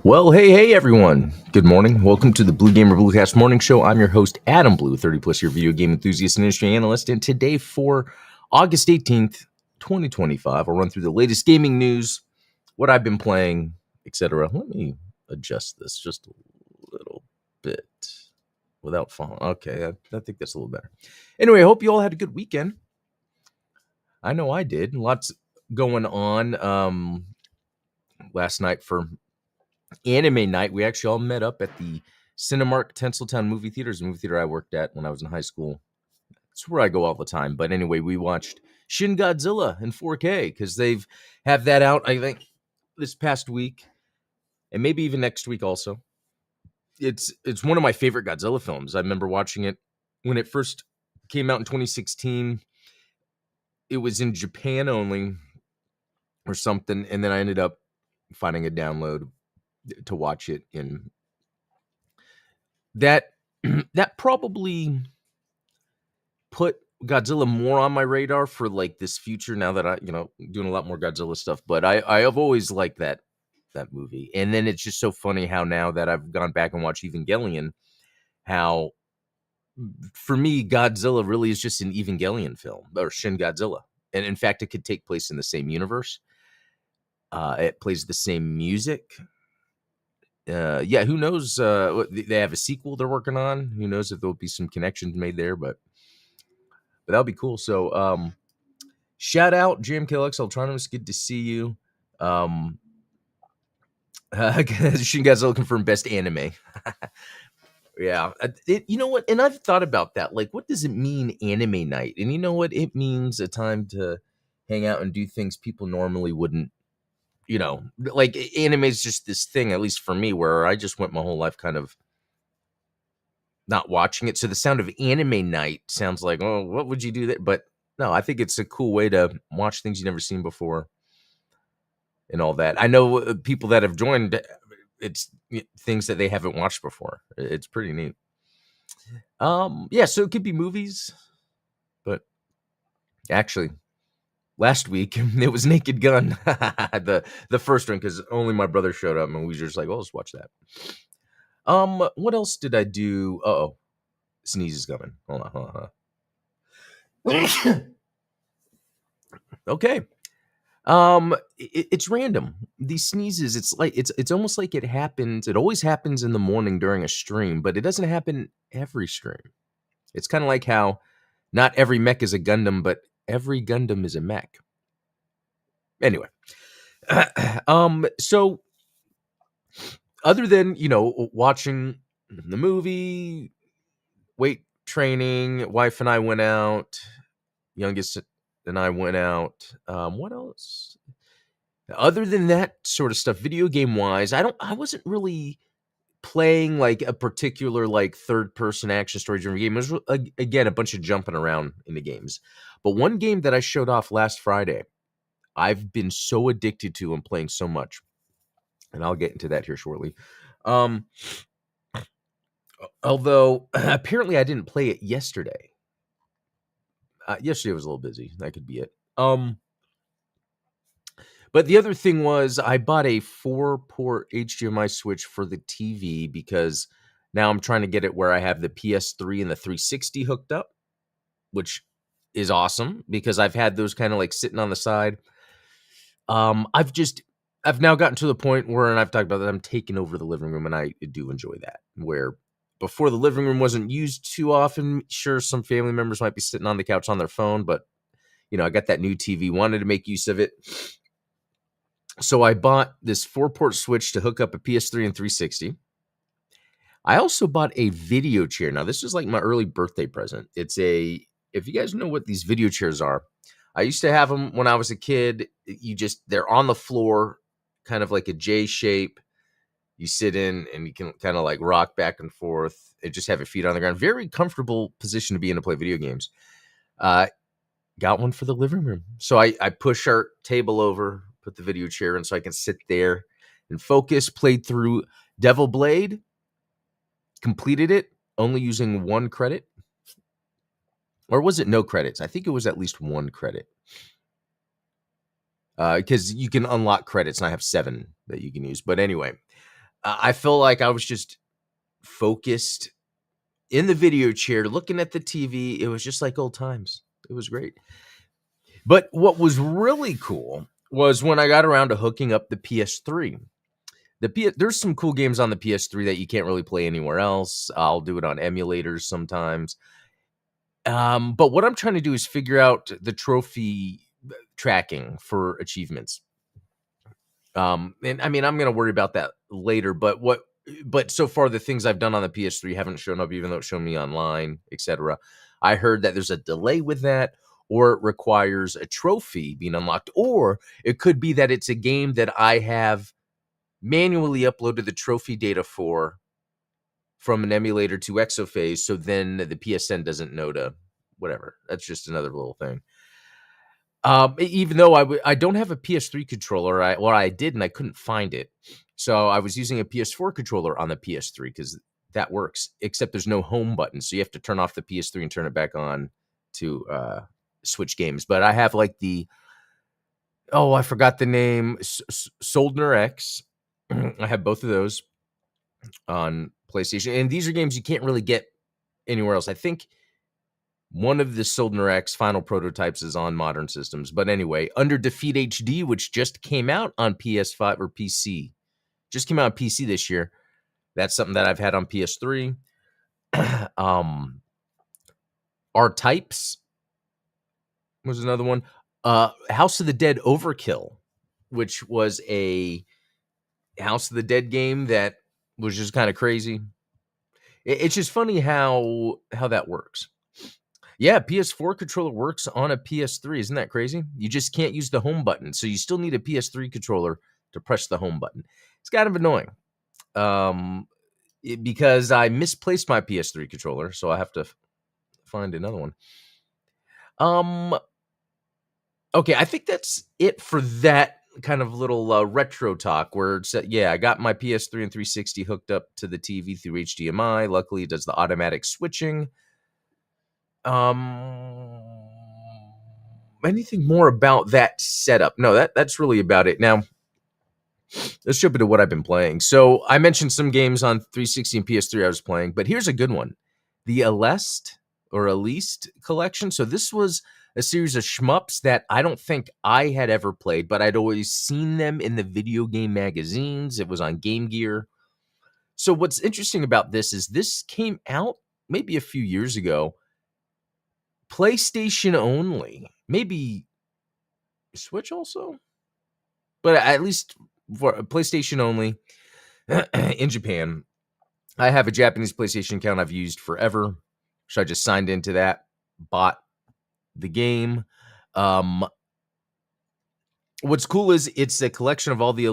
Well, hey, everyone. Good morning. Welcome to the Blue Gamer Bluecast Morning Show. I'm your host, Adam Blue, 30-plus year video game enthusiast and industry analyst. And today for August 18th, 2025, I'll run through the latest gaming news, what I've been playing, etc. Let me adjust this just a little bit without falling. Okay, I think that's a little better. Anyway, I hope you all had a good weekend. I know I did. Lots going on last night for anime night. We actually all met up at the Cinemark Tinseltown movie theaters, a movie theater I worked at when I was in high school. It's where I go all the time. But anyway, we watched Shin Godzilla in 4K because they've have that out, I think, this past week and maybe even next week also. It's one of my favorite Godzilla films. I remember watching it when it first came out in 2016. It was in Japan only or something, and then I ended up finding a download to watch it in that. That probably put Godzilla more on my radar for like this future now that I, doing a lot more Godzilla stuff. But I have always liked that movie. And then it's just so funny how now that I've gone back and watched Evangelion, how for me Godzilla really is just an Evangelion film or Shin Godzilla. And in fact, it could take place in the same universe. It plays the same music. Yeah, who knows? They have a sequel they're working on. Who knows if there'll be some connections made there, but that'll be cool. So, shout out JMKLX Ultronomus. Good to see you. Shin Godzilla confirmed best anime. Yeah, you know what? And I've thought about that. Like, what does it mean, anime night? And you know what? It means a time to hang out and do things people normally wouldn't. Like anime is just this thing, at least for me, where I just went my whole life kind of not watching it. So the sound of anime night sounds like, oh, what would you do that? But no, I think it's a cool way to watch things you've never seen before and all that. I know people that have joined, it's things that they haven't watched before. It's pretty neat. Yeah, so it could be movies, but actually last week it was Naked Gun, the first one, because only my brother showed up and we were just like, oh, let's watch that. What else did I do? Uh-oh. Sneeze is coming. Hold on. Okay. It's random. These sneezes, it's like it's almost like it happens. It always happens in the morning during a stream, but it doesn't happen every stream. It's kind of like how not every mech is a Gundam, but every Gundam is a mech. Anyway, so other than watching the movie, weight training, wife and I went out, youngest and I went out. What else? Other than that sort of stuff, video game wise, I wasn't really playing like a particular like third person action story driven game. It was again a bunch of jumping around in the games. But one game that I showed off last Friday, I've been so addicted to and playing so much, and I'll get into that here shortly. Although apparently I didn't play it yesterday. Yesterday was a little busy. That could be it. But the other thing was I bought a 4-port HDMI switch for the TV because now I'm trying to get it where I have the PS3 and the 360 hooked up, which is awesome because I've had those kind of like sitting on the side. I've now gotten to the point where, and I've talked about that, I'm taking over the living room, and I do enjoy that. Where before the living room wasn't used too often, sure, some family members might be sitting on the couch on their phone, but I got that new TV, wanted to make use of it. So I bought this 4-port switch to hook up a PS3 and 360. I also bought a video chair. Now, this is like my early birthday present. If you guys know what these video chairs are, I used to have them when I was a kid. They're on the floor, kind of like a J shape. You sit in and you can kind of like rock back and forth and just have your feet on the ground. Very comfortable position to be in to play video games. Got one for the living room. So I push our table over, put the video chair in so I can sit there and focus. Played through Devil Blade, completed it, only using 1 credit. Or was it no credits? I think it was at least 1 credit. Because you can unlock credits, and I have 7 that you can use. But anyway, I felt like I was just focused in the video chair, looking at the TV. It was just like old times. It was great. But what was really cool was when I got around to hooking up the PS3. There's some cool games on the PS3 that you can't really play anywhere else. I'll do it on emulators sometimes. But what I'm trying to do is figure out the trophy tracking for achievements. And I mean, I'm gonna worry about that later. But so far the things I've done on the PS3 haven't shown up, even though it's shown me online, etc. I heard that there's a delay with that, or it requires a trophy being unlocked, or it could be that it's a game that I have manually uploaded the trophy data for from an emulator to Exophase, so then the PSN doesn't know to whatever. That's just another little thing. Even though I don't have a PS3 controller, I did and I couldn't find it, so I was using a PS4 controller on the PS3 because that works. Except there's no home button, so you have to turn off the PS3 and turn it back on to switch games. But I have like I forgot the name, Soldner X. I have both of those on PlayStation, and these are games you can't really get anywhere else. I think one of the Soldner X final prototypes is on modern systems. But anyway, Under Defeat HD, which just came out on PS5 or PC, just came out on PC this year. That's something that I've had on PS3. R-Types was another one. House of the Dead Overkill, which was a House of the Dead game that was just kind of crazy. It's just funny how that works. Yeah, PS4 controller works on a PS3. Isn't that crazy? You just can't use the home button. So you still need a PS3 controller to press the home button. It's kind of annoying. Because I misplaced my PS3 controller, so I have to find another one. Okay, I think that's it for that kind of little retro talk where it's, I got my PS3 and 360 hooked up to the TV through HDMI. Luckily, it does the automatic switching. Anything more about that setup? No, that's really about it. Now, let's jump into what I've been playing. So I mentioned some games on 360 and PS3 I was playing, but here's a good one. The Aleste collection. So this was a series of shmups that I don't think I had ever played, but I'd always seen them in the video game magazines. It was on Game Gear. So what's interesting about this is this came out maybe a few years ago, PlayStation only, maybe Switch also, but at least for PlayStation only in Japan. I have a Japanese PlayStation account I've used forever, so I just signed into that, bought the game. What's cool is it's a collection of all the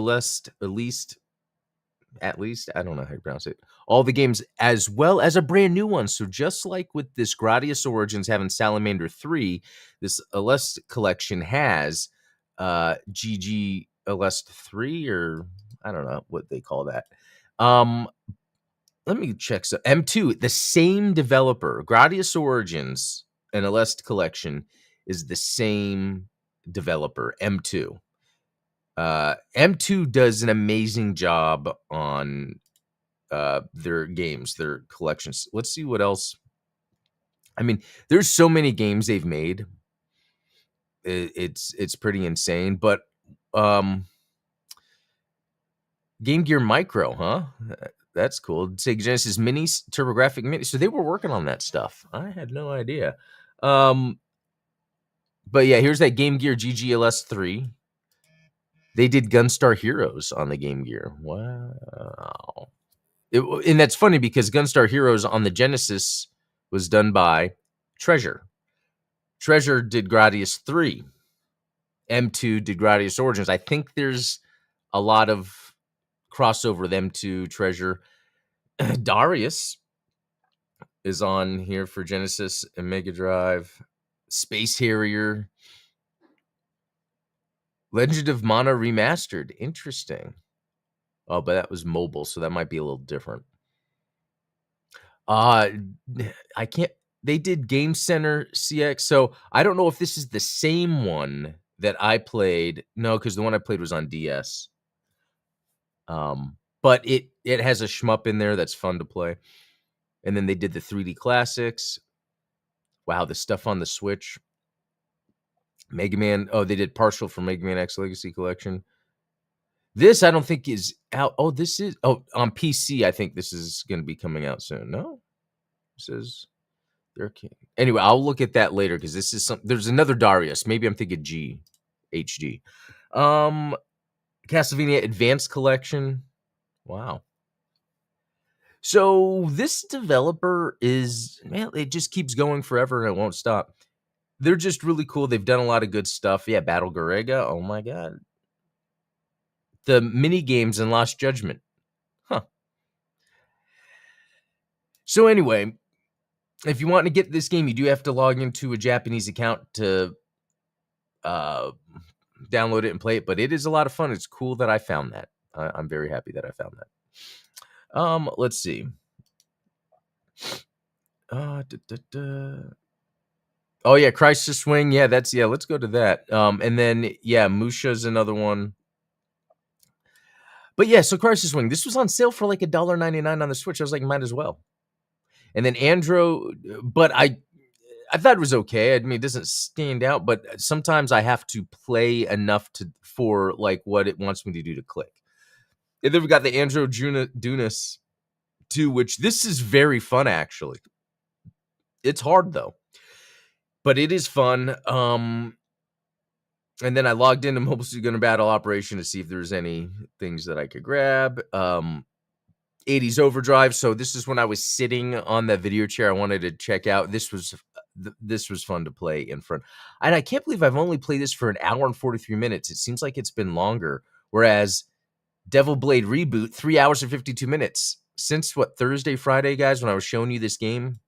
at least, I don't know how you pronounce it, all the games, as well as a brand new one. So just like with this Gradius Origins having Salamander 3, this Aleste collection has GG Aleste 3, or I don't know what they call that. Let me check. So M2, the same developer, Gradius Origins and Aleste collection is the same developer, M2. M2 does an amazing job on their games, their collections. Let's see what else. I mean, there's so many games they've made. It's pretty insane. But Game Gear Micro, huh? That's cool. Sega Genesis Minis, TurboGrafx Mini. So they were working on that stuff. I had no idea. But yeah, here's that Game Gear GGLS 3. They did Gunstar Heroes on the Game Gear. Wow. And that's funny because Gunstar Heroes on the Genesis was done by Treasure. Treasure did Gradius 3. M2 did Gradius Origins. I think there's a lot of crossover with M2, Treasure. Darius is on here for Genesis and Mega Drive. Space Harrier. Legend of Mana Remastered. Interesting. Oh, but that was mobile, so that might be a little different. I can't. They did Game Center CX, so I don't know if this is the same one that I played. No, because the one I played was on DS. But but it has a shmup in there that's fun to play. And then they did the 3D classics. Wow, the stuff on the Switch. Mega Man. Oh, they did partial for Mega Man X Legacy Collection. This I don't think is out. Oh, this is on PC. I think this is going to be coming out soon. No, it says there. Anyway, I'll look at that later because this is some. There's another Darius. Maybe I'm thinking G, HD. Castlevania Advanced Collection. Wow. So this developer is, man, it just keeps going forever and it won't stop. They're just really cool. They've done a lot of good stuff. Yeah, Battle Garega. Oh my god. The mini games in Lost Judgment. Huh. So anyway, if you want to get this game, you do have to log into a Japanese account to download it and play it, but it is a lot of fun. It's cool that I found that. I'm very happy that I found that. Let's see. Oh yeah, Crisis Swing. Yeah, let's go to that. And then yeah, Musha's another one. But yeah, so Crisis Swing. This was on sale for like $1.99 on the Switch. I was like, might as well. And then Andro, but I thought it was okay. I mean, it doesn't stand out, but sometimes I have to play enough for like what it wants me to do to click. And then we got the Andro Dunas 2, which this is very fun actually. It's hard though, but it is fun. And then I logged into Mobile Suit Gundam Battle Operation to see if there's any things that I could grab. 80s Overdrive. So this is when I was sitting on that video chair I wanted to check out. This was fun to play in front. And I can't believe I've only played this for an hour and 43 minutes. It seems like it's been longer. Whereas Devil Blade Reboot, 3 hours and 52 minutes. Since Thursday, Friday, guys, when I was showing you this game,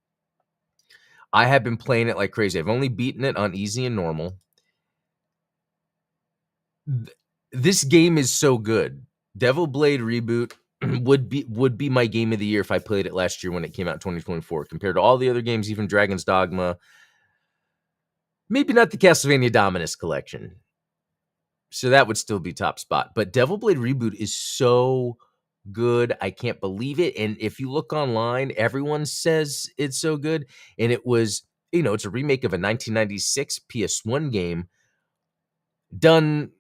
I have been playing it like crazy. I've only beaten it on easy and normal. This game is so good. Devil Blade Reboot would be my game of the year if I played it last year when it came out in 2024. Compared to all the other games, even Dragon's Dogma, maybe not the Castlevania Dominus collection. So that would still be top spot. But Devil Blade Reboot is so good. I can't believe it. And if you look online, everyone says it's so good. And it was, it's a remake of a 1996 PS1 game done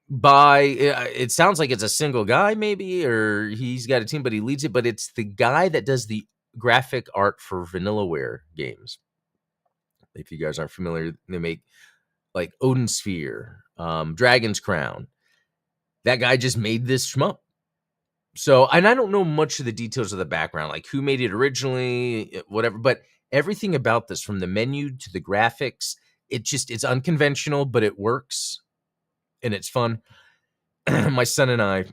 by, it sounds like it's a single guy maybe, or he's got a team, but he leads it. But it's the guy that does the graphic art for Vanillaware games. If you guys aren't familiar, they make like Odin Sphere, Dragon's Crown. That guy just made this shmup. So, and I don't know much of the details of the background, like who made it originally, whatever, but everything about this, from the menu to the graphics, it's unconventional, but it works and it's fun. My son and I,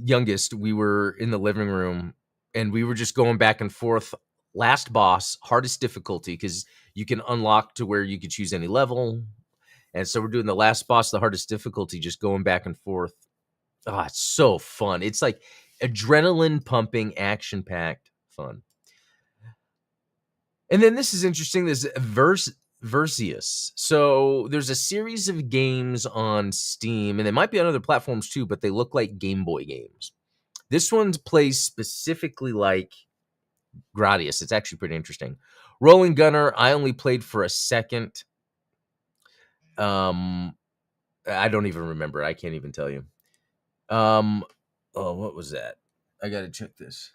youngest, we were in the living room and we were just going back and forth. Last boss, hardest difficulty, because you can unlock to where you could choose any level. And so we're doing the last boss, the hardest difficulty, just going back and forth. Oh, it's so fun. It's like adrenaline pumping, action packed fun. And then this is interesting. There's Versius. So there's a series of games on Steam, and they might be on other platforms too, but they look like Game Boy games. This one plays specifically like Gradius. It's actually pretty interesting. Rolling Gunner, I only played for a second. I don't even remember. I can't even tell you. What was that? I gotta check this.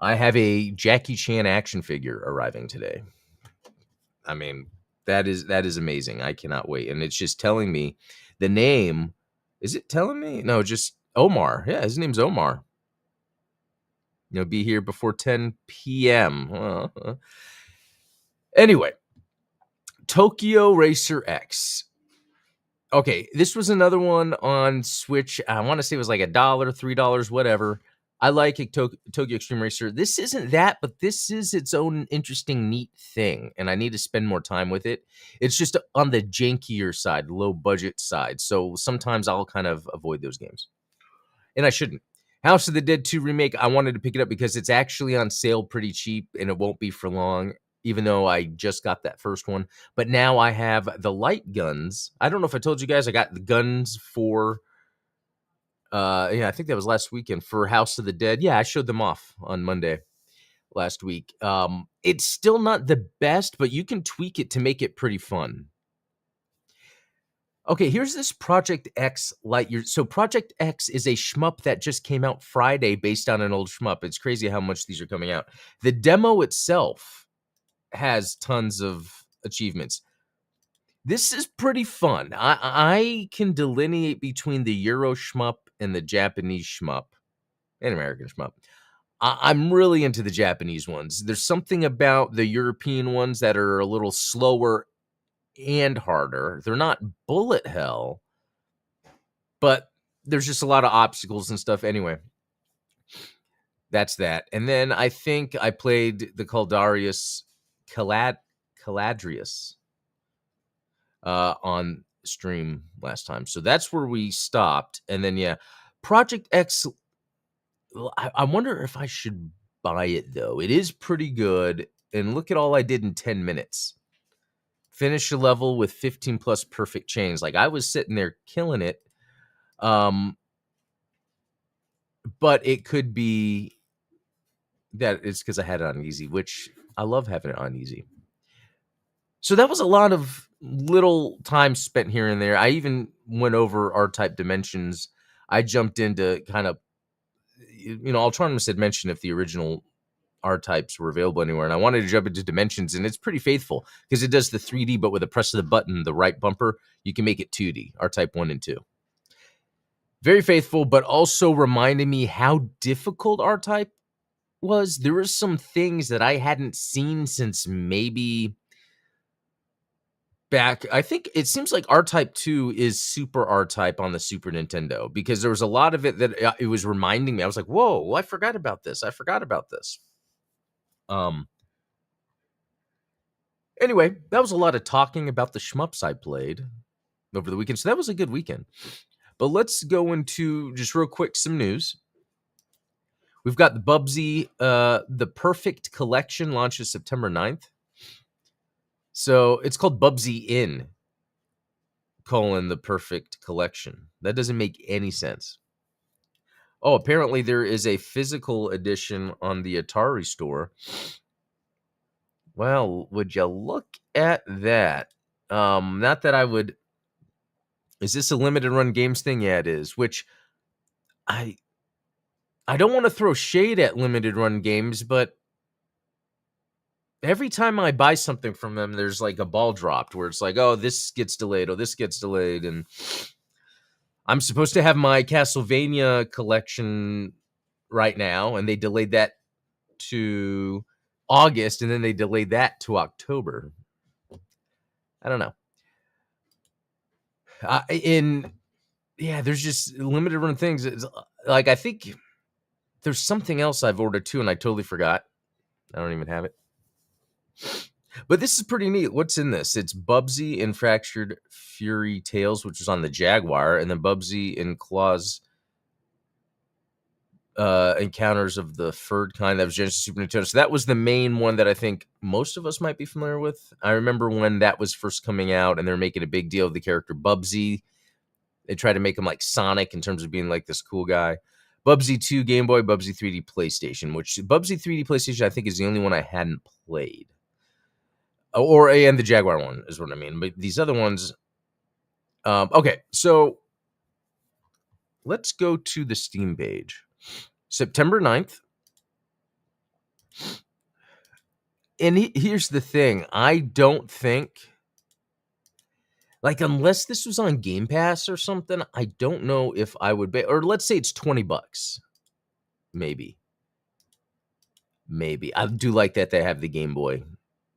I have a Jackie Chan action figure arriving today. I mean, that is amazing. I cannot wait. And it's just telling me the name. Is it telling me? No, just Omar. Yeah, his name's Omar. Be here before 10 p.m. Anyway, Tokyo Racer X. Okay, this was another one on Switch. I want to say it was like $1, $3, whatever. I like Tokyo Extreme Racer. This isn't that, but this is its own interesting, neat thing, and I need to spend more time with it. It's just on the jankier side, low budget side, so sometimes I'll kind of avoid those games, and I shouldn't. House of the Dead 2 Remake, I wanted to pick it up because it's actually on sale pretty cheap, and it won't be for long, even though I just got that first one. But now I have the light guns. I don't know if I told you guys, I got the guns for Yeah, I think that was last weekend for House of the Dead. Yeah, I showed them off on Monday last week. It's still not the best, but you can tweak it to make it pretty fun. Okay, here's this Project X Lightyear. So Project X is a shmup that just came out Friday based on an old shmup. It's crazy how much these are coming out. The demo itself has tons of achievements. This is pretty fun. I can delineate between the Euro shmup and the Japanese shmup and American shmup. I'm really into the Japanese ones. There's something about the European ones that are a little slower and harder. They're not bullet hell, but there's just a lot of obstacles and stuff. Anyway, that's that. And then I think I played the Caladrius on stream last time. So that's where we stopped. And then, yeah, Project X. I wonder if I should buy it, though. It is pretty good. And look at all I did in 10 minutes. Finish a level with 15 plus perfect chains. Like, I was sitting there killing it. But it could be that it's because I had it on easy, which I love having it on easy. So that was a lot of little time spent here and there. I even went over R-type dimensions. I jumped into kind of, Ultronus had mentioned if the original R-types were available anywhere, and I wanted to jump into dimensions, and it's pretty faithful because it does the 3D, but with a press of the button, the right bumper, you can make it 2D, R-type 1 and 2. Very faithful, but also reminded me how difficult R-type was. There were some things that I hadn't seen since maybe back. I think it seems like R-Type 2 is Super R-Type on the Super Nintendo, because there was a lot of it that it was reminding me. I was like, whoa, I forgot about this. Anyway, that was a lot of talking about the shmups I played over the weekend. So that was a good weekend. But let's go into just real quick some news. We've got the Bubsy, The Perfect Collection launches September 9th. So it's called Bubsy In, The Perfect Collection. That doesn't make any sense. Oh, apparently there is a physical edition on the Atari store. Well, would you look at that? Not that I would. Is this a limited run games thing? Yeah, it is. Which I don't want to throw shade at limited run games, but every time I buy something from them, there's like a ball dropped where it's like, oh, this gets delayed, and I'm supposed to have my Castlevania collection right now, and they delayed that to August, and then they delayed that to October. I don't know. There's just limited run things. It's, like, I think there's something else I've ordered too, and I totally forgot. I don't even have it. But this is pretty neat. What's in this? It's Bubsy and Fractured Fury Tales, which is on the Jaguar, and then Bubsy and Claw's Encounters of the Furred Kind. That was Genesis Super Nintendo. So that was the main one that I think most of us might be familiar with. I remember when that was first coming out, and they're making a big deal of the character Bubsy. They tried to make him like Sonic in terms of being like this cool guy. Bubsy 2 Game Boy, Bubsy 3D PlayStation, which Bubsy 3D PlayStation I think is the only one I hadn't played. And the Jaguar one is what I mean. But these other ones, okay, so let's go to the Steam page. September 9th. And here's the thing. I don't think, like, unless this was on Game Pass or something, I don't know if I would pay. Or let's say it's $20. Maybe. I do like that they have the Game Boy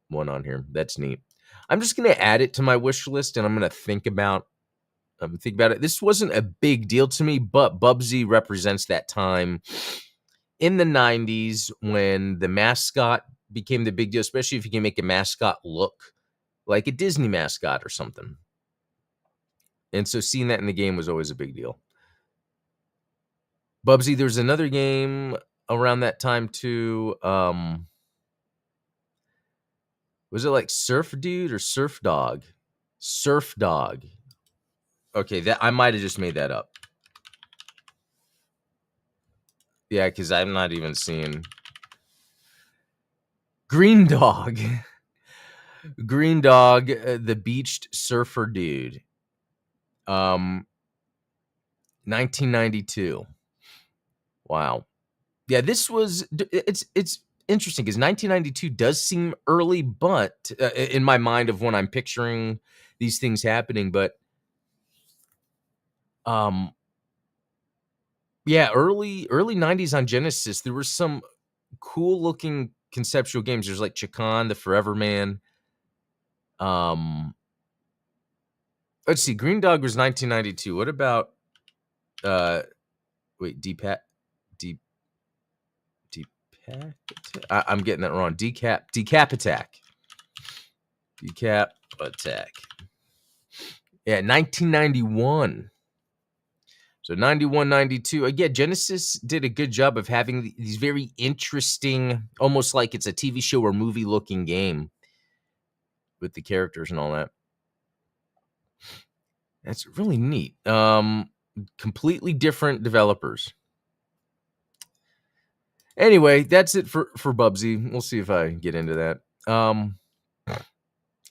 one on here. That's neat. I'm just going to add it to my wish list, and I'm going to think about it. This wasn't a big deal to me, but Bubsy represents that time in the 90s when the mascot became the big deal, especially if you can make a mascot look like a Disney mascot or something. And so seeing that in the game was always a big deal. Bubsy, there's another game around that time too. Was it like Surf Dude or Surf Dog? Surf Dog. Okay, that I might have just made that up. Yeah, because I'm not even seeing Green Dog. Green Dog, the beached surfer dude. 1992. Wow. Yeah, this was it's interesting because 1992 does seem early, but in my mind of when I'm picturing these things happening, but um yeah, early 90s on Genesis, there were some cool looking conceptual games. There's like Chakan, the Forever Man. Um let's see, Green Dog was 1992. What about uh wait, Deep Deep I'm getting that wrong. Decap Attack. Decap Attack. Yeah, 1991. So 91, 92. Again, Genesis did a good job of having these very interesting, almost like it's a TV show or movie looking game with the characters and all that. That's really neat. Completely different developers. Anyway, that's it for Bubsy. We'll see if I get into that.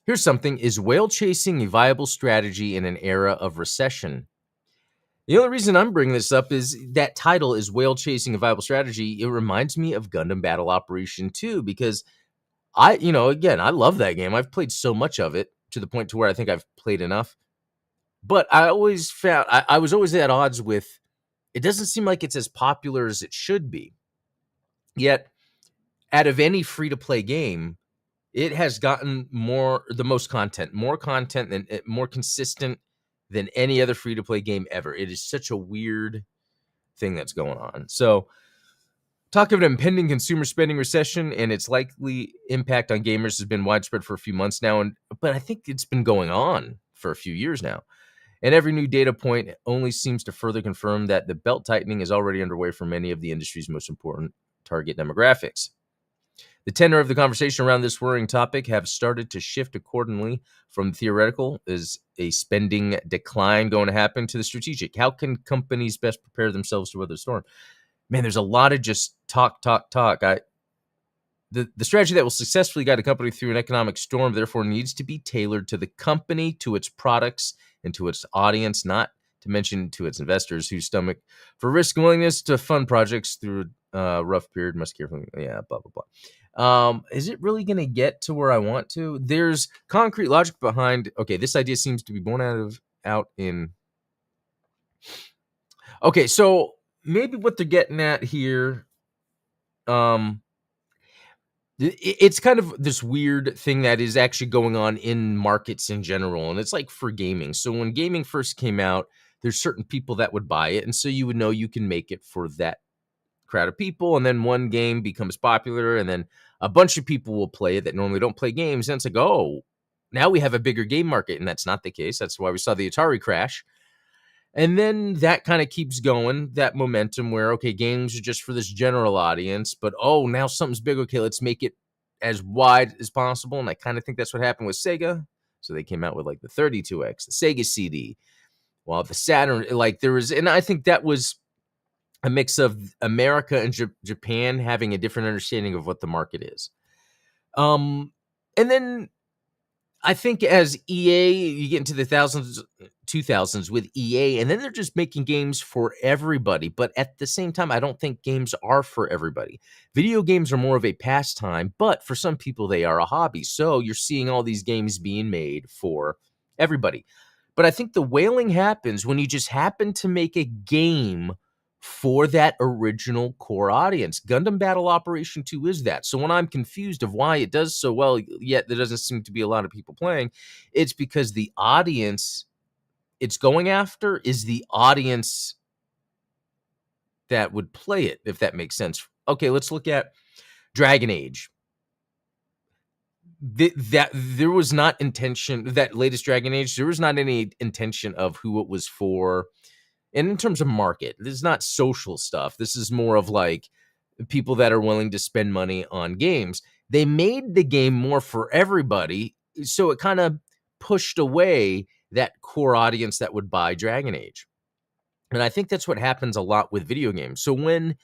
Here's something. Is whale chasing a viable strategy in an era of recession? The only reason I'm bringing this up is that title is Whale Chasing a Viable Strategy. It reminds me of Gundam Battle Operation 2 because again, I love that game. I've played so much of it to the point to where I think I've played enough. But I always found I was always at odds with it doesn't seem like it's as popular as it should be. Yet, out of any free-to-play game, it has gotten the most content, more content than more consistent than any other free-to-play game ever. It is such a weird thing that's going on. So, talk of an impending consumer spending recession and its likely impact on gamers has been widespread for a few months now, but I think it's been going on for a few years now. And every new data point only seems to further confirm that the belt tightening is already underway for many of the industry's most important target demographics. The tenor of the conversation around this worrying topic have started to shift accordingly from theoretical, is a spending decline going to happen, to the strategic. How can companies best prepare themselves to weather the storm? Man, there's a lot of just talk. The strategy that will successfully guide a company through an economic storm, therefore, needs to be tailored to the company, to its products, and to its audience, not to mention to its investors whose stomach for risk and willingness to fund projects through a rough period must carefully, blah, blah, blah. Is it really going to get to where I want to? There's concrete logic behind, okay, this idea seems to be born out in, okay, so maybe what they're getting at here, it's kind of this weird thing that is actually going on in markets in general, and it's like for gaming. So when gaming first came out, there's certain people that would buy it, and so you would know you can make it for that crowd of people, and then one game becomes popular, and then a bunch of people will play it that normally don't play games, and it's like, oh, now we have a bigger game market, and that's not the case. That's why we saw the Atari crash. And then that kind of keeps going, that momentum where, okay, games are just for this general audience, but oh, now something's big. Okay, let's make it as wide as possible. And I kind of think that's what happened with Sega. So they came out with like the 32X, the Sega CD, while the Saturn, like there was, and I think that was a mix of America and Japan having a different understanding of what the market is. And then I think as EA, you get into the 2000s with EA, and then they're just making games for everybody. But at the same time, I don't think games are for everybody. Video games are more of a pastime, but for some people, they are a hobby. So you're seeing all these games being made for everybody. But I think the whaling happens when you just happen to make a game for that original core audience. Gundam Battle Operation 2 is that. So when I'm confused of why it does so well, yet there doesn't seem to be a lot of people playing, it's because the audience it's going after is the audience that would play it, if that makes sense. Okay, let's look at Dragon Age. That there was not intention, that latest Dragon Age, there was not any intention of who it was for. And in terms of market, this is not social stuff. This is more of like people that are willing to spend money on games. They made the game more for everybody, so it kind of pushed away that core audience that would buy Dragon Age. And I think that's what happens a lot with video games. So when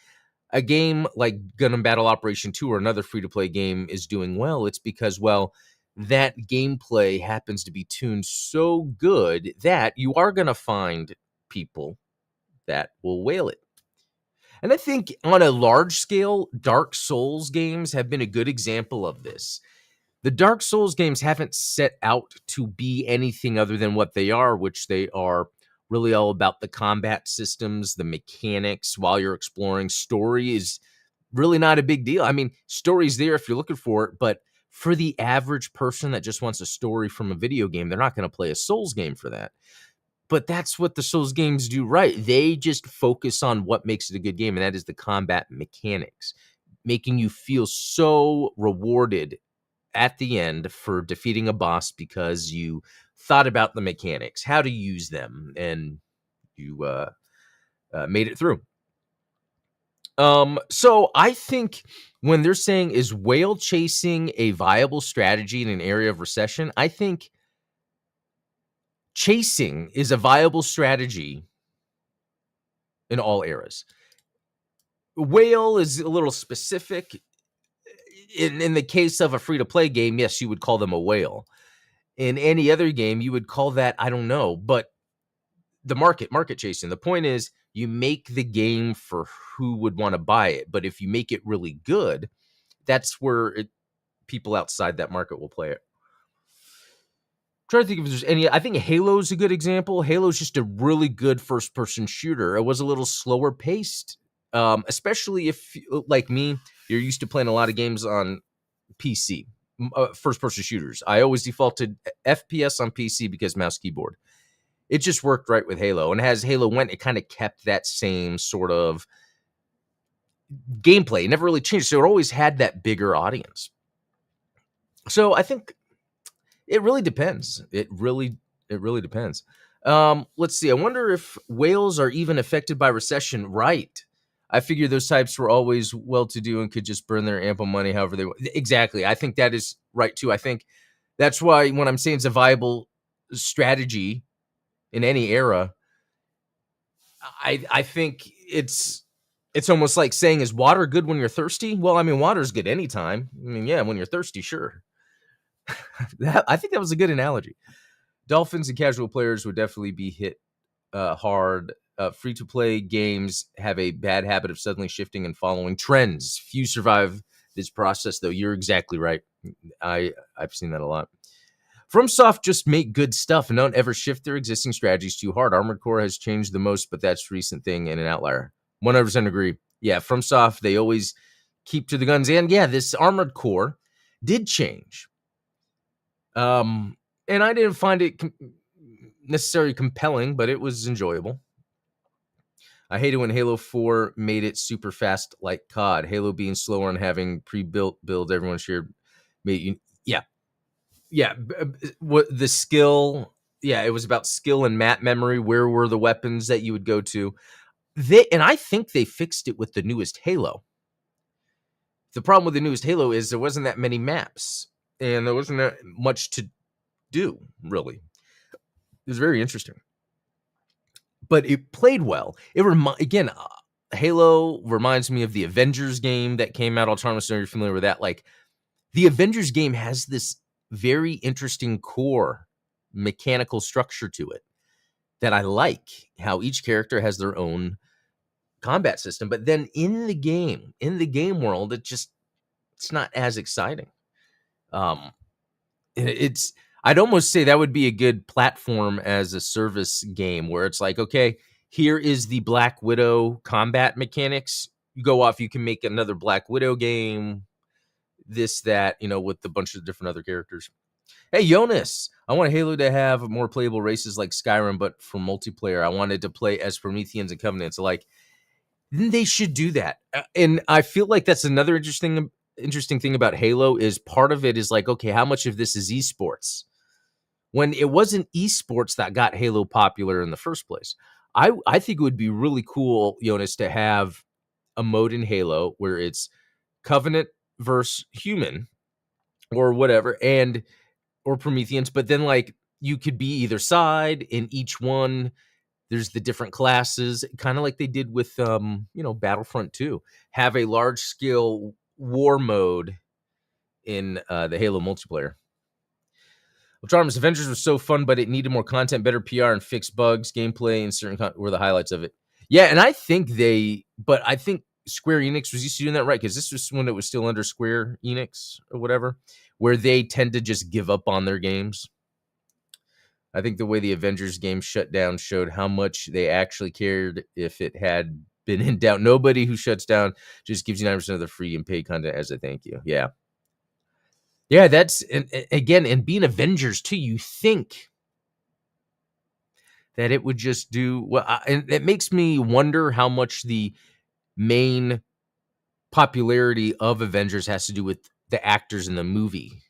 a game like Gundam Battle Operation 2 or another free-to-play game is doing well, it's because, well, that gameplay happens to be tuned so good that you are going to find people that will whale it. And I think on a large scale, Dark Souls games have been a good example of this. The Dark Souls games haven't set out to be anything other than what they are, which they are really all about the combat systems, the mechanics while you're exploring. Story is really not a big deal. I mean, story's there if you're looking for it, but for the average person that just wants a story from a video game, they're not going to play a Souls game for that. But that's what the Souls games do right. They just focus on what makes it a good game, and that is the combat mechanics, making you feel so rewarded at the end for defeating a boss because you thought about the mechanics, how to use them, and you made it through. So I think when they're saying, is whale chasing a viable strategy in an area of recession? I think chasing is a viable strategy in all eras. Whale is a little specific. In the case of a free-to-play game, yes, you would call them a whale. In any other game, you would call that, I don't know, but the market chasing. The point is, you make the game for who would want to buy it. But if you make it really good, that's where people outside that market will play it. Trying to think if there's any. I think Halo's a good example. Halo's just a really good first-person shooter. It was a little slower paced, especially if, like me, you're used to playing a lot of games on PC, first-person shooters. I always defaulted FPS on PC because mouse keyboard. It just worked right with Halo, and as Halo went, it kind of kept that same sort of gameplay. It never really changed, so it always had that bigger audience. So I think it really depends. It really depends. Let's see. I wonder if whales are even affected by recession. Right. I figure those types were always well-to-do and could just burn their ample money however they want. Exactly. I think that is right, too. I think that's why when I'm saying it's a viable strategy in any era, I think it's almost like saying, is water good when you're thirsty? Well, I mean, water's good anytime. I mean, yeah, when you're thirsty, sure. I think that was a good analogy. Dolphins and casual players would definitely be hit hard. Free-to-play games have a bad habit of suddenly shifting and following trends. Few survive this process, though. You're exactly right. I've seen that a lot. FromSoft just make good stuff and don't ever shift their existing strategies too hard. Armored Core has changed the most, but that's a recent thing and an outlier. 100% agree. Yeah, FromSoft, they always keep to the guns. And yeah, this Armored Core did change. And I didn't find it necessarily compelling, but it was enjoyable. I hated when Halo 4 made it super fast like COD. Halo being slower and having pre-built builds everyone shared made you, yeah. What the skill? Yeah, it was about skill and map memory. Where were the weapons that you would go to? And I think they fixed it with the newest Halo. The problem with the newest Halo is there wasn't that many maps, and there wasn't that much to do, really. It was very interesting. But it played well. Again, Halo reminds me of the Avengers game that came out. Autonomous, you're familiar with that? Like, the Avengers game has this very interesting core mechanical structure to it that I like, how each character has their own combat system. But then in the game world, it's not as exciting. I'd almost say that would be a good platform as a service game where it's like, okay, here is the Black Widow combat mechanics. You go off, you can make another Black Widow game, this, that, with a bunch of different other characters. Hey, Jonas, I want Halo to have more playable races like Skyrim, but for multiplayer, I wanted to play as Prometheans and Covenants. Like, they should do that. And I feel like that's another interesting thing about Halo is part of it is like, okay, how much of this is esports? When it wasn't esports that got Halo popular in the first place. I think it would be really cool, Jonas, to have a mode in Halo where it's Covenant versus human or whatever, or Prometheans, but then like you could be either side in each one. There's the different classes, kind of like they did with Battlefront 2. Have a large scale war mode in the Halo multiplayer. Ultramar's Avengers was so fun, but it needed more content, better PR, and fixed bugs. Gameplay and certain were the highlights of it. Yeah, and I think Square Enix was used to doing that, right? Because this was when it was still under Square Enix or whatever, where they tend to just give up on their games. I think the way the Avengers game shut down showed how much they actually cared if it had been in doubt. Nobody who shuts down just gives you 9% of the free and paid content as a thank you. Yeah. Yeah, that's, and again, and being Avengers too, you think that it would just do well. And it makes me wonder how much the main popularity of Avengers has to do with the actors in the movie.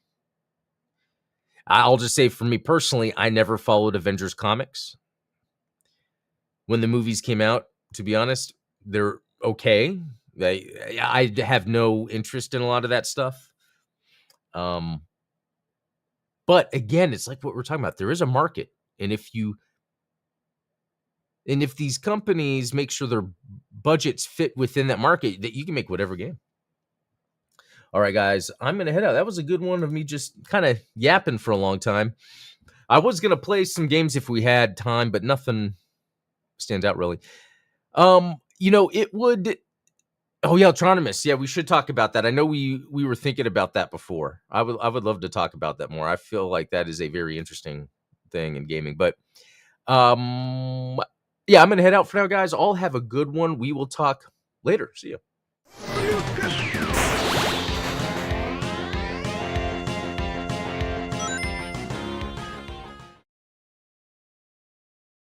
I'll just say for me personally, I never followed Avengers comics. When the movies came out, to be honest, they're okay. I have no interest in a lot of that stuff. But again, it's like what we're talking about. There is a market. And if these companies make sure their budgets fit within that market, that you can make whatever game. All right, guys, I'm going to head out. That was a good one of me just kind of yapping for a long time. I was going to play some games if we had time, but nothing stands out really. It would... Oh yeah, Autonomous. Yeah, we should talk about that. I know we were thinking about that before. I would love to talk about that more. I feel like that is a very interesting thing in gaming. But yeah, I'm gonna head out for now, guys. All have a good one. We will talk later. See you.